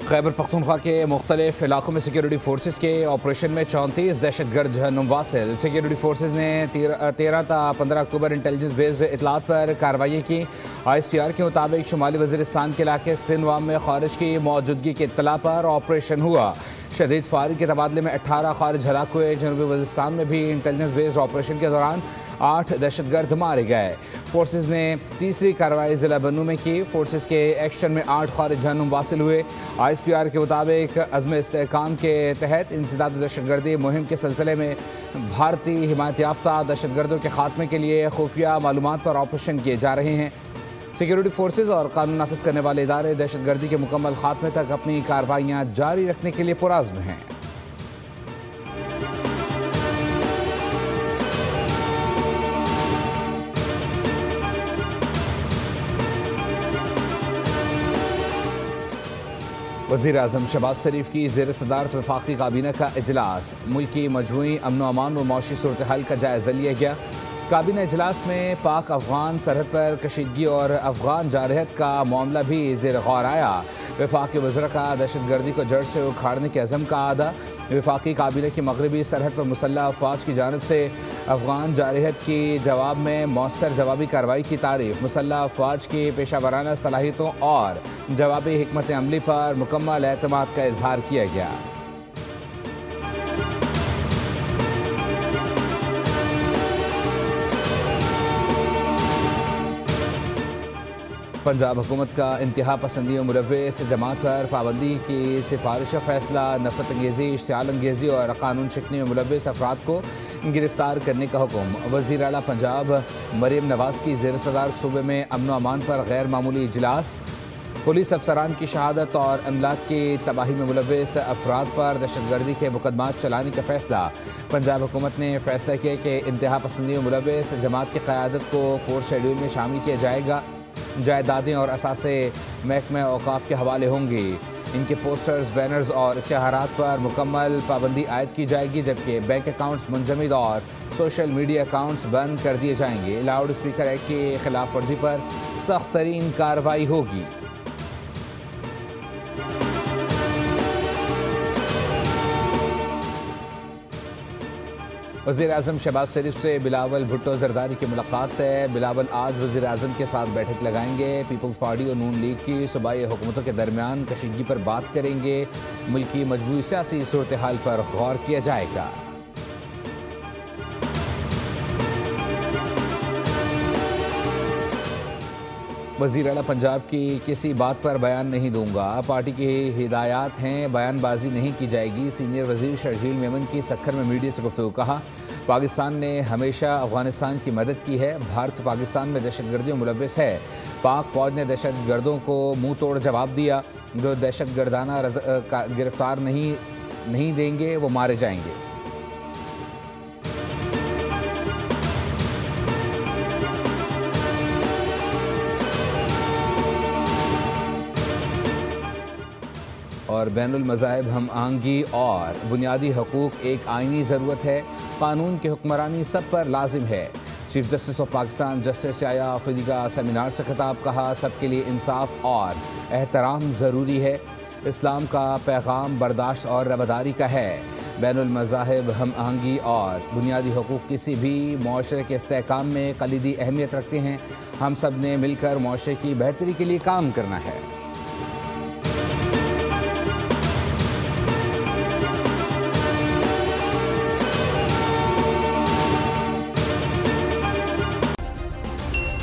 खैबर पख्तूनख्वा के मुख्तलिफ इलाकों में सिक्योरिटी फोर्सेस के ऑपरेशन में 34 दहशतगर्द जहन्नुम वासिल। सिक्योरिटी फोर्सेस ने 13 ta 15 अक्टूबर इंटेलिजेंस बेस्ड इतलात पर कार्रवाई की। ISPR के मुताबिक शुमाली वज़ीरिस्तान के इलाके स्पिनवाम में खारिज की मौजूदगी की इत्तला पर ऑपरेशन हुआ। शदीद फायरिंग के तबादले में 18 खारिज हलाक हुए। जनूबी वज़ीरिस्तान में भी इंटेलिजेंस बेस्ड ऑपरेशन के दौरान 8 दहशतगर्द मारे गए। फोर्सेस ने तीसरी कार्रवाई ज़िला बन्नू में की। फोर्सेस के एक्शन में 8 खारिज जहन्नुम वासिल हुए। ISPR के मुताबिक अज़्म इस्तेहकाम के तहत इंसदाद दहशतगर्दी मुहिम के सिलसिले में भारतीय हिमायत याफ्ता दहशतगर्दों के खात्मे के लिए खुफिया मालूमात पर ऑपरेशन किए जा रहे हैं। सिक्योरिटी फोर्सेस और कानून नाफिज करने वाले इदारे दहशतगर्दी के मुकम्मल खात्मे तक अपनी कार्रवाइयाँ जारी रखने के लिए पुरअज़्म हैं। वज़ीर आज़म शहबाज शरीफ की ज़ेर सदारत वफाकी काबीना का इजलास। मुल्क की मजमूई अमन व अमान और मौशी सूरत हाल का जायज़ा लिया गया। काबीना इजलास में पाक अफ़गान सरहद पर कशीदगी और अफ़गान जारहत का मामला भी ज़ेर गौर आया। वफाकी वज़रा का दहशतगर्दी को जड़ से उखाड़ने के अज़म का आदा। वफाकी काबीना की मगरबी सरहद पर मुसल्लह अफ़वाज की जानिब से अफ़गान जारहत की जवाब में मौसर जवाबी कार्रवाई की तारीफ़। मुसल्लह अफ़वाज की पेशा वराना सलाहियतों और जवाबी हिकमत अमली पर मुकम्मल एतमाद का इजहार किया गया। पंजाब हुकूमत का इंतहा पसंदी और मुलव्वस जमात पर पाबंदी की सिफारिश का फैसला। नफरत अंगेज़ी, इश्तियाल अंगेज़ी और कानून शिकनी में मुलव्वस अफराद को गिरफ्तार करने का हुक्म। वज़ीर आला पंजाब मरीम नवाज़ की ज़ेर सदारत सूबे में अमन व अमान पर गैर मामूली इजलास। पुलिस अफसरान की शहादत और अमलाक की तबाही में मुलव्वस अफराद पर दहशतगर्दी के मुकदमात चलाने का फैसला। पंजाब हुकूमत ने फैसला किया कि इंतहा पसंदी और मुलव्वस जमात की क़यादत को 4th शेड्यूल में शामिल किया जाएगा। जायदादें और असासे महकमे औकाफ के हवाले होंगी। इनके पोस्टर्स, बैनर्स और इश्तिहारात पर मुकम्मल पाबंदी आयद की जाएगी, जबकि बैंक अकाउंट्स मुंजमद और सोशल मीडिया अकाउंट्स बंद कर दिए जाएंगे। लाउड स्पीकर एक्ट की खिलाफ वर्जी पर सख्त तरीन कार्रवाई होगी। वज़ीर आज़म शहबाज शरीफ से बिलावल भुट्टो ज़रदारी की मुलाकात है। बिलावल आज वज़ीर आज़म के साथ बैठक लगाएंगे। पीपल्स पार्टी और नून लीग की सूबाई हुकूमतों के दरमियान कशीदगी पर बात करेंगे। मुल्क की मजबूरी सियासी सूरत हाल पर गौर किया जाएगा। वज़ीर आला पंजाब की किसी बात पर बयान नहीं दूंगा। पार्टी की हिदायत हैं, बयानबाजी नहीं की जाएगी। सीनियर वज़ीर शर्जील मेमन की सक्खर में मीडिया से गुफ्तगू। कहा, पाकिस्तान ने हमेशा अफ़गानिस्तान की मदद की है। भारत पाकिस्तान में दहशतगर्दी में मुलव्वस है। पाक फ़ौज ने दहशतगर्दों को मुँह तोड़ जवाब दिया। जो दहशतगर्दाना गिरफ्तार नहीं देंगे वो मारे जाएंगे। और बैनुल मज़ाहिब हम आहंगी और बुनियादी हकूक़ एक आइनी ज़रूरत है। कानून की हुक्मरानी सब पर लाजिम है। Chief justice of Pakistan justice Yahya Afridi का सेमिनार से खिताब। कहा, सबके लिए इंसाफ और एहतराम ज़रूरी है। इस्लाम का पैगाम बर्दाश्त और रवादारी का है। बैनुल मज़ाहिब हम आहंगी और बुनियादी हकूक़ किसी भी मुआशरे के इस्तेहकाम में कलीदी अहमियत रखते हैं। हम सब ने मिलकर मुआशरे की बेहतरी के लिए काम करना है।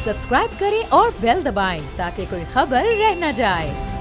सब्सक्राइब करें और बेल दबाएं ताकि कोई खबर रह न जाए।